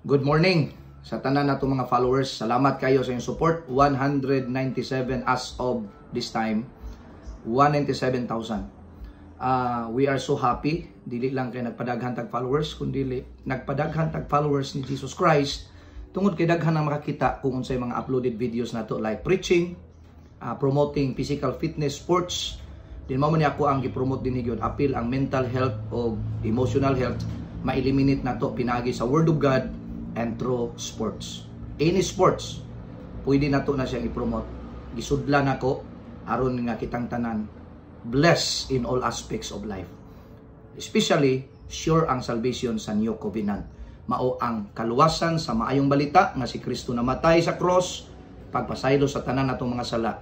Good morning sa tanan nato mga followers. Salamat kayo sa inyong support. 197 as of this time. 197,000. We are so happy. Dili lang kay nagpadaghan tag followers, kundi nagpadaghan tag followers ni Jesus Christ. Tungod kay daghan ang makakita kung unsay mga uploaded videos nato like preaching, promoting physical fitness, sports. Din mo man ako ang gi-promote din gyud appeal ang mental health o emotional health ma-eliminate nato pinagi sa Word of God and through sports. Any sports, pwede na to na siyang i-promote. Gisudlan ako, aron nga kitang tanan, blessed in all aspects of life. Especially, sure ang salvation sa New Covenant. Mao ang kaluwasan sa maayong balita nga si Kristo namatay sa cross, pagpasaylo sa tanan natong mga sala,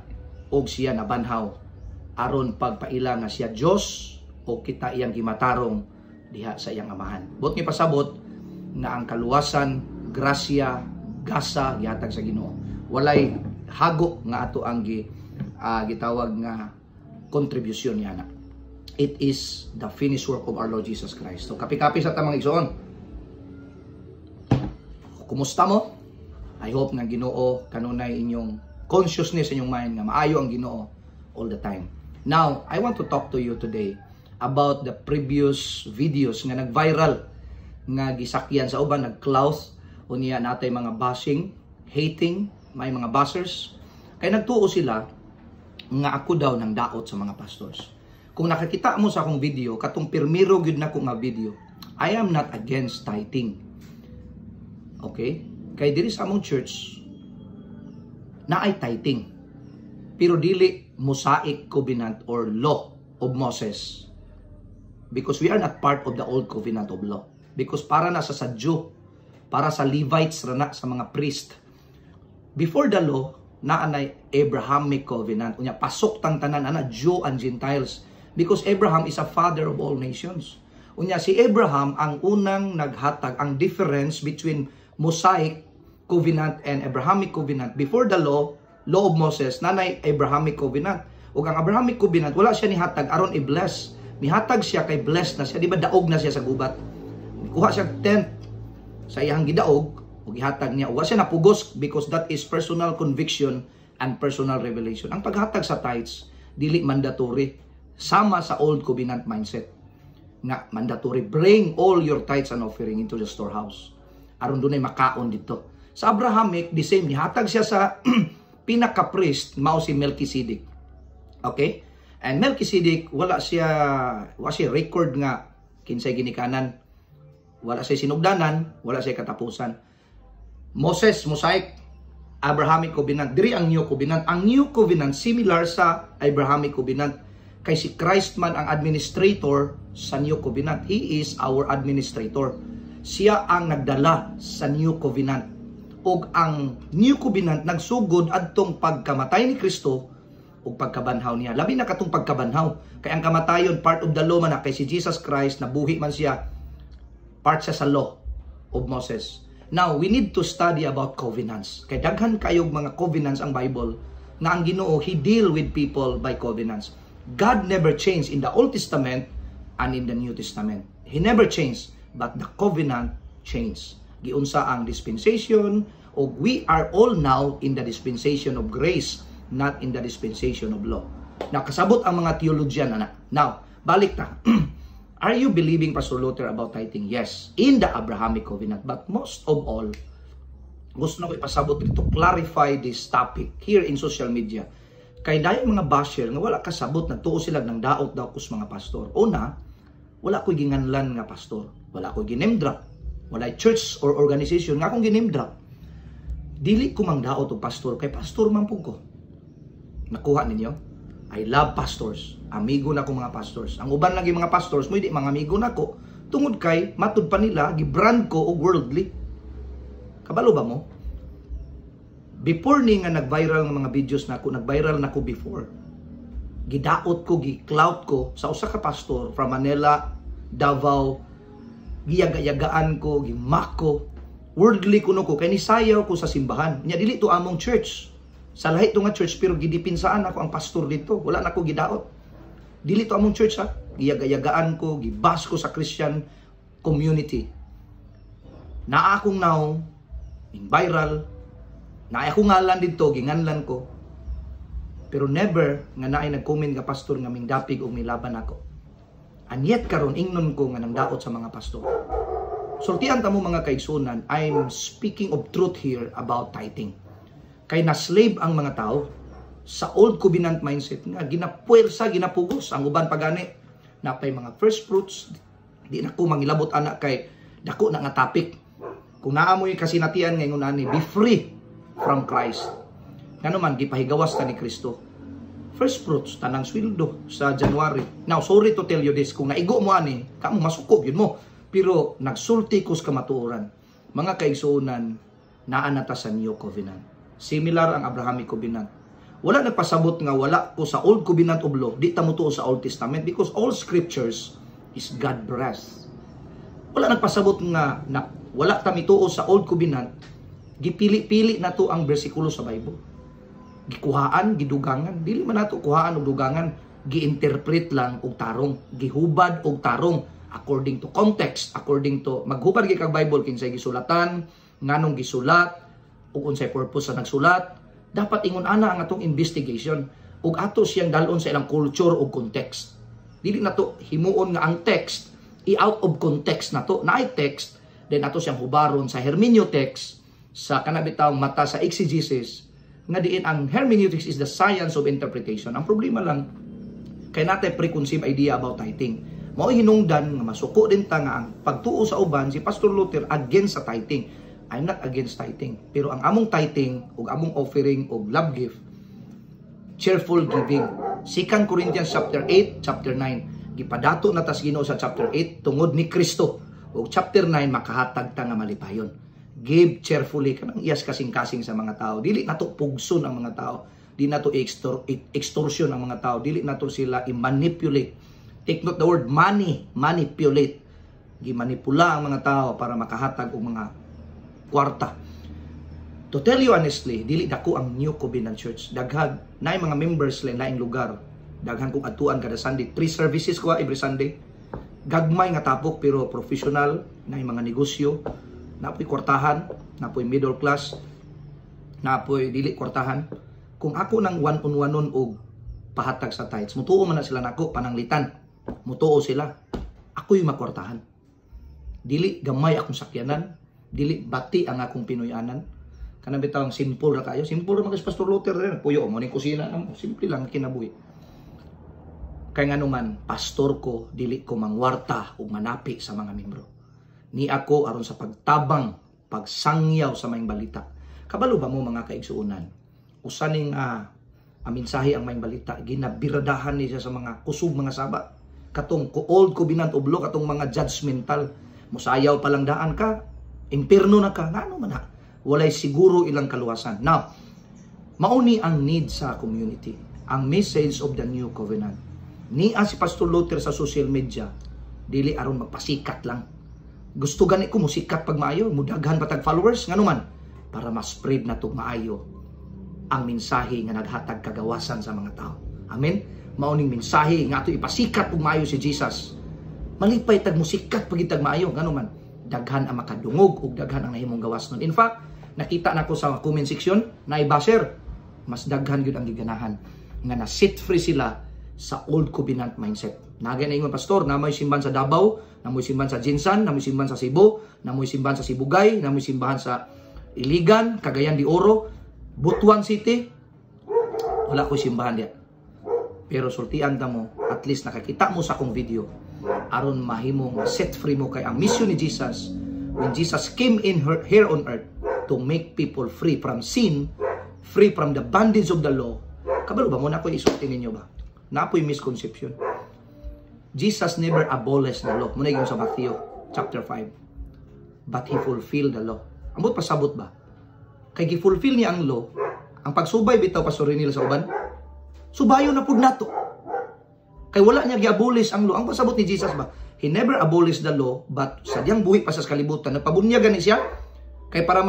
og siya nabanhaw, aron pagpaila nga siya Diyos, o kita iyang gimatarong diha sa iyang amahan. Bot ni pasabot, na ang kaluwasan, grasya, gasa gihatag sa Ginoo. Walay hago nga ato ang gitawag nga contribution niya na. It is the finished work of our Lord Jesus Christ. So kapi-kapi sa tamang igsoon. Kumusta mo? I hope nga Ginoo kanunay inyong consciousness, inyong mind nga maayo ang Ginoo all the time. Now, I want to talk to you today about the previous videos nga nag-viral nga gisakyan sa uban, nag-clout unya natay mga bashing, hating, may mga bashers. Kay nagtuo sila nga ako daw nang daot sa mga pastors. Kung nakakita mo sa akong video, katong pirmiro gyud nako nga video, I am not against tithing. Okay? Kay diri sa among church naay tithing. Pero dili Mosaic covenant or law of Moses. Because we are not part of the old covenant of law. Because para na sa Sadyo, para sa Levites rana sa mga priest. Before the law, naanay Abrahamic covenant. Unya pasok tang tanan ana Jew and Gentiles. Because Abraham is a father of all nations. Unya si Abraham ang unang naghatag ang difference between Mosaic covenant and Abrahamic covenant. Before the law of Moses, nanay Abrahamic covenant. Ug ang Abrahamic covenant wala siya nihatag aron i-bless. Mihatag siya kay blessed na siya, di ba daog na siya sa gubat. Kuha siya tent sa iyang gidaog o gihatag niya. Wa siya napugos because that is personal conviction and personal revelation. Ang paghatag sa tithes dili mandatory, sama sa old covenant mindset nga mandatory. Bring all your tithes and offering into the storehouse aron dunay makaon dito. Sa Abrahamic the same, nihatag siya sa pinaka priest mao si Melchizedek. Okay? And Melchizedek wala siya record nga kinsay ginikanan. Wala siya sinugdanan, wala siya katapusan. Moses, Mosaic, Abrahamic covenant. Diri ang New Covenant. Ang New Covenant similar sa Abrahamic covenant. Kay si Christ man ang administrator sa New Covenant. He is our administrator. Siya ang nagdala sa New Covenant. Og ang New Covenant nagsugod adtong pagkamatay ni Kristo ug pagkabanhaw niya. Labi na katong pagkabanhaw. Kay ang kamatayon part of the law man na kay si Jesus Christ nabuhi man siya. Part siya sa law of Moses. Now, we need to study about covenants. Kay daghan kayog mga covenants ang Bible na ang Ginoo, He deal with people by covenants. God never changed in the Old Testament and in the New Testament. He never changed, but the covenant changed. Giunsa ang dispensation, o we are all now in the dispensation of grace, not in the dispensation of law. Nakasabot ang mga theologian na. Now, balik na. Are you believing, Pastor Luther, about tithing? Yes, in the Abrahamic covenant. But most of all, gusto na ko ipasabot to clarify this topic here in social media. Kay dahil mga basher nga wala kasabot, nagtuo sila ng daot daw kus mga pastor. Una, wala ko'y ginganlan nga pastor. Wala ko'y ginemdrop. Wala church or organization nga akong ginemdrop. Dili ko mang daot o pastor. Kay pastor man po ko. Nakuha ninyo? I love pastors. Amigo na ko mga pastors. Ang uban lagi mga pastors mo, hindi mga amigo na ko. Tungod kay, matud pa nila, gibrand ko o worldly. Kabalo ba mo? Before ni nga nag-viral ng mga videos na ko, nag-viral na ko before. Gidaot ko, gi-clout ko sa usa ka pastor from Manila, Davao. Giyaga-yagaan ko, gimak ko. Worldly kuno ko, kay nisayaw ko sa simbahan. Nya dili to among church. Sa lahi to nga church, pero gidipinsaan ako ang pastor dito. Wala na ko gidaot. Dili to among church ha. Giyaga-yagaan ko, gibas ko sa Christian community. Na akong now, in viral, na akong ngalan dito, ginganlan ko. Pero never nga naay nag-comment nga pastor nga mingdapig o milaban ako. And yet karon ingnon ko nga nang daot sa mga pastor. Sultian ta mo mga kaigsunan, I'm speaking of truth here about tithing. Kay na-slave ang mga tao sa old covenant mindset nga ginapuwersa, ginapugos ang uban pagani na pay mga first fruits. Di na ko mangilabot anak kay dako na nga topic. Kung naamoy kasinatian ngayon ani, be free from Christ. Ngano man gipahigawas ta ni Kristo. First fruits tanang sweldo sa January. Now sorry to tell you this, kung naigo mo ani, kamo masuko gyud mo. Pero nagsulti kus kamatuoran. Mga kaigsuonan, naa na ta sa New Covenant. Similar ang Abrahamic Covenant. Wala nagpasabot nga wala ko sa Old Covenant of Law, di ta mutuo sa Old Testament because all scriptures is God breathed. Wala nagpasabot nga na wala ta mituo sa Old Covenant, gipili-pili na to ang bersikulo sa Bible. Gikuhaan, gidugangan, dili man nato kuhaan og dugangan, giinterpret lang og tarong, gihubad og tarong according to context, according to maghubad gyud kag Bible kinsay gisulatan, nganong gisulat, ug unsay purpose sa nagsulat. Dapat ingon ana ang atong investigation ug ato siyang dalon sa ilang culture ug context. Dili nato himuon nga ang text i-out of context nato. Naay text, then ato siyang hubaron sa hermeneutics, sa kanabitawng mata sa exegesis, nga diin ang hermeneutics is the science of interpretation. Ang problema lang, kay natin preconceived idea about tithing. Mao hinungdan nga masuko din ta nga ang pagtuo sa uban si Pastor Luther against sa tithing. I'm not against tithing, pero ang among tithing ug among offering ug love gift, cheerful giving. 2 Corinthians chapter 8, chapter 9, gipadato na tas Ginoo sa chapter 8 tungod ni Kristo. Ug chapter 9 makahatag ta nga malipayon. Give cheerfully, kanang iyas kasing-kasing sa mga tao. Dili nato pugson ang mga tao. Dili nato extortion ang mga tao. Dili nato sila i-manipulate. Take note the word money, manipulate. Gimanipula ang mga tao para makahatag og mga kwarta. To tell you honestly, dili dako ang New Covenant Church. Daghan na mga members lain lugar. Daghan kong atuan kada Sunday. 3 services ko every Sunday. Gagmay nga tapok pero professional na mga negosyo. Napoy kwartahan, napoy middle class, napoy dili kwartahan. Kung ako nang one-on-one og pahatag sa tithes, mutuo man na sila nako pananglitan. Mutuo sila. Ako'y makwartahan. Dili gamay akong sakyanan, dili bati ang akong pinuyanan. Kanang bitawng simple ra kayo. Simple ra mga Pastor Luther rin. Puyo mo ning kusina namo. Simple lang kinabuhi. Kay ngano man, pastor ko, dili ko mangwarta o manapi sa mga membro. Ni ako aron sa pagtabang, pagsangyaw sa maing balita. Kabalo ba mo mga kaigsuonan? Usaning mensahe ang maing balita, ginabiradahan niya sa mga kusog mga saba. Katong old covenant of law, katong mga judgmental. Musayaw palang daan ka, impierno na ka, ngano man ha? Walay siguro ilang kaluwasan. Now, mauni ang need sa community, ang message of the New Covenant. Niya si Pastor Luther sa social media, dili aron magpasikat lang. Gusto gani ko musikat pag maayo, mudaghan patag followers, ngano man, para ma-spread na to maayo ang mensahe nga naghatag kagawasan sa mga tao. Amen? Mauning mensahe nga ato ipasikat pag maayo si Jesus. Malipay tag musikat pag itag maayo, ngano man, daghan ang makadungog ug daghan ang nahimong gawas nun. In fact, nakita nako sa comment section na i-basher, mas daghan gyud ang giganahan nga na-set free sila sa old covenant mindset. Nagay na ingon pastor, namoy simbahan sa Davao, namoy simbahan sa Jinsan, namoy simbahan sa Cebu, namoy simbahan sa Sibugay, namoy simbahan sa Iligan, Cagayan de Oro, Butuan City. Wala ko simbahan diya. Pero sultian ta mo, at least nakakita mo sa akong video aron mahimong set free mo kay ang mission ni Jesus when Jesus came in here on earth to make people free from sin, free from the bondage of the law. Kabalo ba mo na ko isulti ninyo ba? Napoy misconception. Jesus never abolished the law. Muna yung sa Matthew chapter 5. But He fulfilled the law. Amot pasabot ba? Kay gi-fulfill niya ang law, ang pagsubay bitaw pastorin nila sa uban, subayo na pud nato. Kay wala niya gi-abolish ang law. Ang pasabot ni Jesus ba? He never abolished the law, but sa diyang buhi pa sa kalibutan, nagpabunyagan ni siya, kay para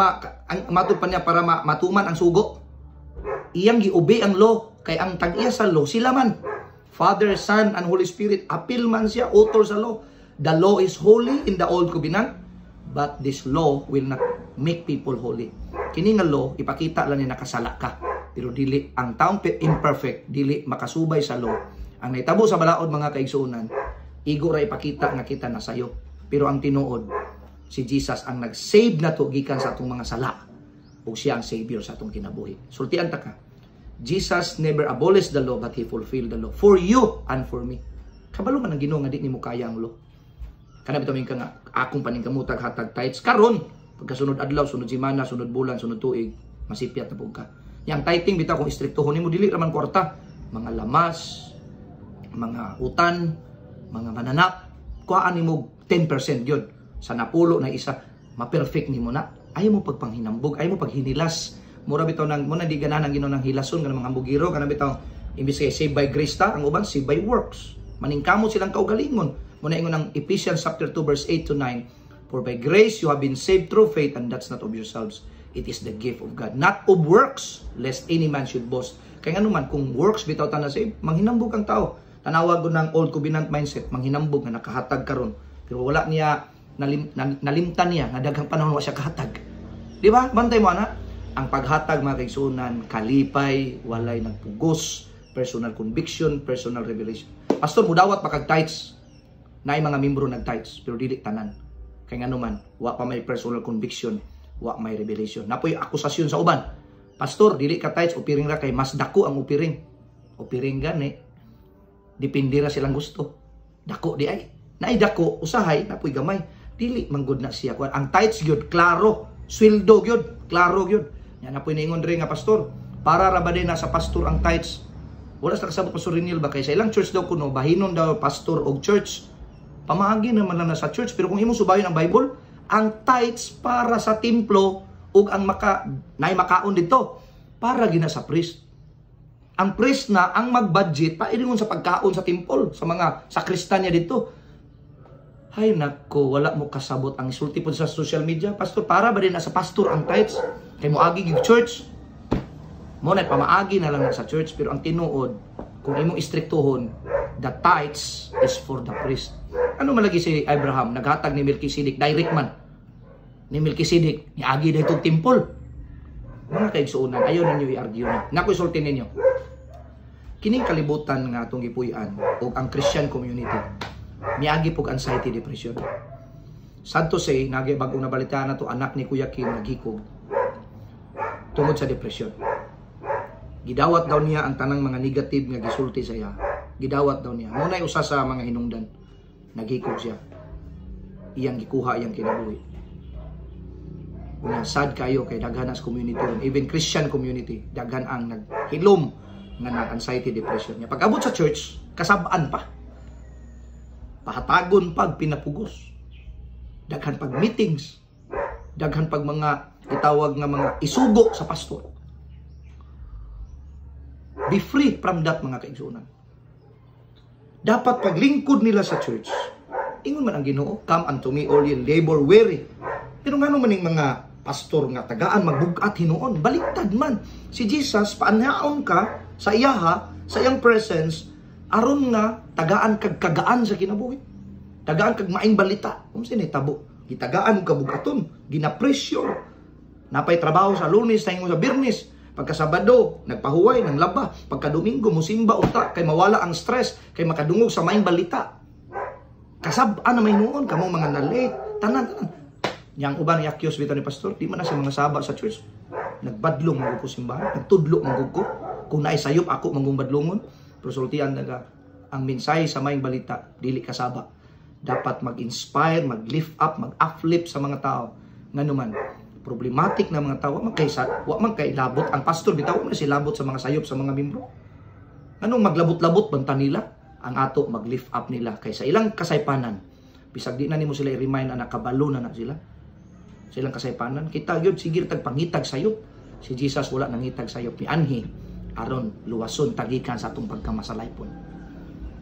matod pa niya, para matuman ang sugo. Iyang gi-obey ang law, kay ang tag-iya sa law, sila man. Father, Son, and Holy Spirit, appeal man siya, author sa law. The law is holy in the Old Covenant, but this law will not make people holy. Kini nga law ipakita lang ni nakasala ka, pero dili ang taong imperfect dili makasubay sa law. Ang naitabo sa balaod mga kaigsuonan, igo ra ipakita nga kita na sayo, pero ang tinuod si Jesus ang nag-save na to gikan sa atong mga sala, ug siya ang savior sa atong kinabuhi. Sultian ta ka, Jesus never abolished the law, but He fulfilled the law for you and for me. Kabalo man ang Ginoo nga di nimo kaya ang law. Kana bitaw ka nga akong paningkamutag hatag tithes karon, pagkasunod adlaw, sunod semana, sunod bulan, sunod tuig, masipyat na pud ka. Yang tithing bitaw kung istriktohon nimo dili ra man kwarta, mga lamas, mga utan, mga mananap, kuhaan nimo 10% gyud. Sa napulo na isa, ma-perfect nimo na. Ayaw mo pagpanghinambog, ayaw mo paghinilas. Mura bitaw nang mo na di ganahan ang Ginoo nang hilason kanang mga hambugiro, kana bitaw imbis kay saved by grace ta, ang uban saved by works. Maningkamot silang kaugalingon. Muna ingon ang Ephesians chapter 2 verse 8 to 9, for by grace you have been saved through faith, and that's not of yourselves. It is the gift of God, not of works, lest any man should boast. Kaya nga naman, kung works bitaw ta na save, manghinambog ang tao. Tanawag ko ng old covenant mindset, manghinambog nga nakahatag karon, pero wala niya nalimtan niya nga daghang panahon wa siya kahatag. Di ba? Bantay mo ana, ang paghatag mga kaigsuonan kalipay, walay nagpugos, personal conviction, personal revelation. Pastor, mudawat pa kag tithes. Naay mga membro nag-tithes pero dili tanan. Kay ngano man, wa pa may personal conviction, wa may revelation. Napoy akusasyon sa uban. Pastor, dili ka tithes, upiring ra kay mas dako ang upiring. Upiring gani, depende ra silang gusto. Dako di ay. Naay dako, usahay, napoy gamay. Dili manggod na siya. Ang tithes gyud klaro, sweldo gyud, klaro gyud. Yan napoy niingon diri nga pastor, para ra ba din na sa pastor ang tithes? Wala sa kasabot Pastor Rinil ba kay sa ilang church daw kuno bahinon daw pastor og church. Pamaagi naman lang na sa church, pero kung imo subayon ang Bible, ang tithes para sa templo ug ang makaon dito para gina sa priest. Ang priest na ang mag-budget pairingon sa pagkaon sa temple, sa mga sakristan niya dito. Hay nako, wala mo kasabot ang isulti po sa social media. Pastor, para ba din na sa pastor ang tithes? Kay mo agi yung church. Mo na pamaagi na lang sa church, pero ang tinuod, kung imong istriktuhon, the tithes is for the priest. Ano malagi si Abraham? Naghatag ni Melchizedek, direct man. Ni Melchizedek, niagi na itong temple. Mga kaigsuunan, ayaw ninyo i-argue na. Nako'y sulti ninyo. Kining kalibutan nga itong gipuy-an o ang Christian community, miagi pog anxiety, depression. Sad to say, bagong nabalitaan na to, anak ni Kuya Kim naghikog tungod sa depression. Gidawat daw niya ang tanang mga negative nga gisulti sa iya. Gidawat daw niya. Muna'y usa sa mga hinungdan. Naghikog siya. Iyang gikuha, iyang kinabuhi. Una, sad kayo kay daghan as community, even Christian community, daghan ang naghilom nga nag-anxiety, depression niya. Pag abot sa church, kasabaan pa. Pahatagon pag pinapugos. Daghan pag meetings. Daghan pag mga itawag nga mga isugo sa pastor. Be free from that mga kaigsuonan. Dapat paglingkod nila sa church. Ingon man ang Ginoo, come unto me all ye labor weary. Pero ngano man ning mga pastor nga tagaan magbugat hinuon, baliktad man. Si Jesus paanhaon ka sa iyaha, sa iyang presence, aron nga tagaan kag kagaan sa kinabuhi. Tagaan kag maing balita. Kung sino tabo, gitagaan ka bugaton, ginapresyo. Napay trabaho sa Lunes, sa Biyernes. Pagka Sabado, nagpahuway ng laba. Pagka Domingo, musimba uta kay mawala ang stress, kay makadungog sa maing balita. Kasabaan na may noon, kamong mga nalate, tanan. Yang uban ni Akyos bitaw ni pastor, di man na sa mga saba sa church. Nagbadlong magug ko simbahan, nagtudlo magug ko. Kung naay sayop ako magong badlongon, pero sultian naga ang mensahe sa maing balita, dili kasaba. Dapat mag-inspire, mag-lift up, mag-uplift sa mga tao. Nganuman, problematic na mga tao, wa man kay labot ang pastor bitaw man si labot sa mga sayop sa mga membro. Anong maglabot-labot banta nila? Ang ato mag-lift up nila kaysa ilang kasaypanan. Bisag di na nimo sila i-remind na nakabalo na sila. Silang kasaypanan, kita gyud sige tag pangitag sayop. Si Jesus wala nangitag sayop ni anhi aron luwason tagikan sa atong pagkamasalaypon.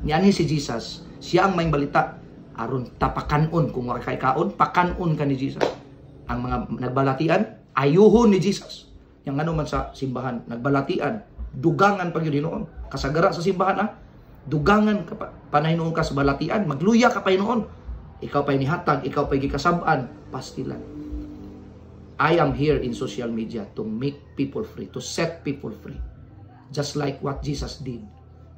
Ni anhi si Jesus, siya ang maing balita aron tapakanon kung wa kay kaon, pakanon ka ni Jesus. Ang mga nagbalatian, ayuhon ni Jesus. Yang ano man sa simbahan, nagbalatian, dugangan pag yun noon. Kasagara sa simbahan dugangan ka pa, panay noon ka sa balatian, magluya ka pa noon. ikaw pa'y nihatag, ikaw pa'y gikasab-an, pastilan. I am here in social media to make people free, to set people free. Just like what Jesus did.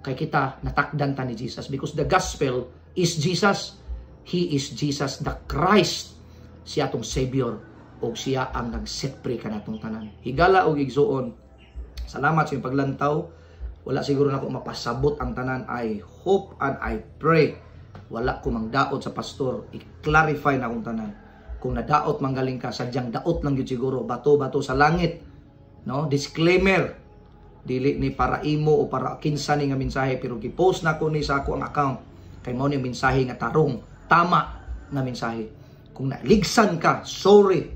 Kay kita, natakdan ta ni Jesus because the gospel is Jesus. He is Jesus the Christ. Siya tong Savior o siya ang nag-set free ka natong tanan. Higala o igsuon. Salamat sa iyong paglantaw. Wala siguro na ako mapasabot ang tanan. I hope and I pray. Wala ko mang daot sa pastor. I-clarify na akong tanan. Kung nadaot manggaling ka, sadyang daot lang yun siguro. Bato-bato sa langit. No? Disclaimer. Dili ni para imo o para kinsa ni nga mensahe. Pero gipost na ko ni sa ako ang account. Kay mo ni mensahe nga tarong. Tama na mensahe. Kung naligsan ka, sorry.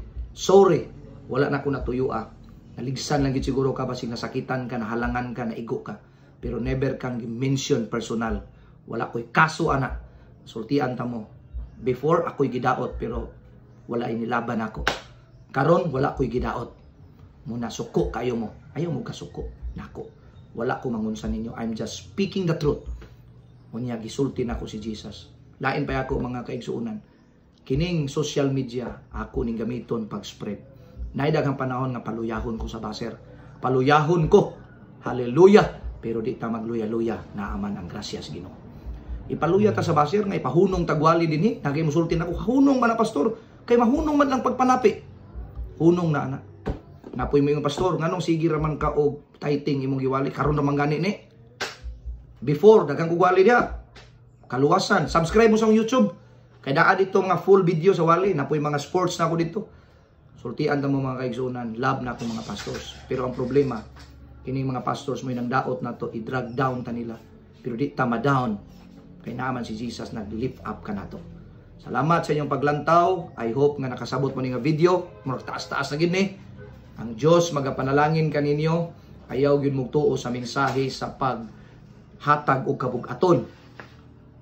Wala na ko natuyua. Naligsan lang yun siguro ka. Basing nasakitan ka, nahalangan ka, naigo ka. Pero never kang mention personal. Wala ko'y kaso anak. Sultian ta mo. Before ako'y gidaot pero wala inilaban ako. Karon wala ko'y gidaot. Muna suko kayo mo. Ayaw mo kasuko. Nako. Wala ko mangunsa ninyo. I'm just speaking the truth. Unya gisulti na ko si Jesus. Lain pa ako mga kaigsuunan. Kining social media ako ning gamiton pag-spread. Naidaghang panahon nga paluyahon ko sa baser. Paluyahon ko. Hallelujah. Pero di ta magluya-luya. Naaman ang grasya sa Ginoo. Ipaluya ta sa baser nga ipahunong tagwali dinhi. Nagay musulti na ko. Hunong man na pastor. Kay mahunong man lang pagpanapi. Hunong na anak. Napoy mo yung pastor, nganong sige raman ka og tithing imong giwali karon naman gani ni. Before daghang kugwali dia. Kaluwasan, subscribe mo sa YouTube. Kay naa dito mga full video sa wali, napoy mga sports na ako dito. Sultian ta mo mga kaigsunan, love na ako mga pastors. Pero ang problema, kining mga pastors mo nang daot na to i-drag down ta nila. Pero di ta ma-down. Kay naman si Jesus nag-lift up ka na to. Salamat sa inyong paglantaw. I hope nga nakasabot mo nga video. Murag taas-taas na gini. Ang Diyos magapanalangin kaninyo. Ayaw gyud mugtuo sa mensahe sa paghatag og kabug-aton.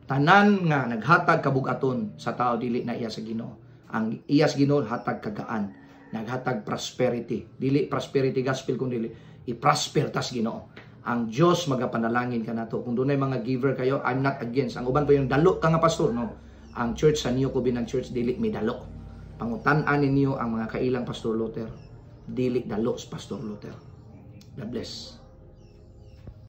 Tanan nga naghatag kabug-aton sa tao dili na iya sa Ginoo. Ang iya sa Ginoo hatag kagaan. Naghatag prosperity. Dili prosperity gospel kun dili i-prosper tas Ginoo. Ang Diyos magapanalangin ka nato. Kung dunay mga giver kayo, I'm not against. Ang uban pa yung dalo ka nga pastor, no? Ang church sa New Covenant Church dili may dalo. Pangutan-an ninyo ang mga kailang Pastor Luther. Dili dalo sa Pastor Luther. God bless.